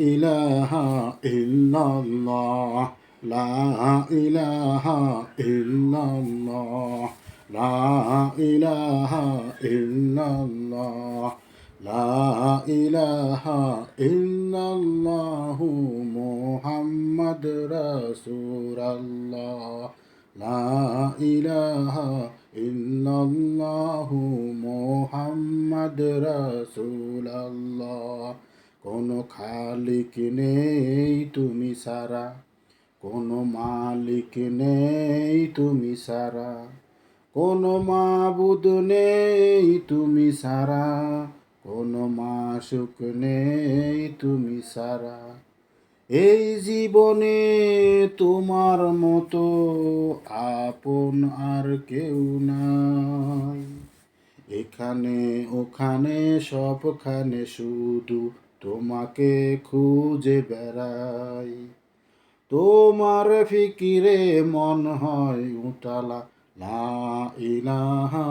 ইলাহা ইল্লাল্লাহ লা ইলাহা ইল্লাল্লাহ লা ইলাহা ইল্লাল্লাহ লা ইলাহা ইল্লাল্লাহু মুহাম্মাদ রাসূলুল্লাহ লা ইলাহা ইল্লাল্লাহু মুহাম্মাদ রাসূলুল্লাহ কোনো খালিক নেই তুমি সারা কোনো মালিক নেই তুমি সারা কোনো মাবুদ নেই তুমি সারা কোনো মাশুক নেই তুমি সারা এই জীবনে তোমার মতো আপন আর কেউ নাই এখানে ওখানে সবখানে শুধু তোমাকে খুঁজে বেড়াই তোমার ফিকিরে মন হয় উতালা লা ইলাহা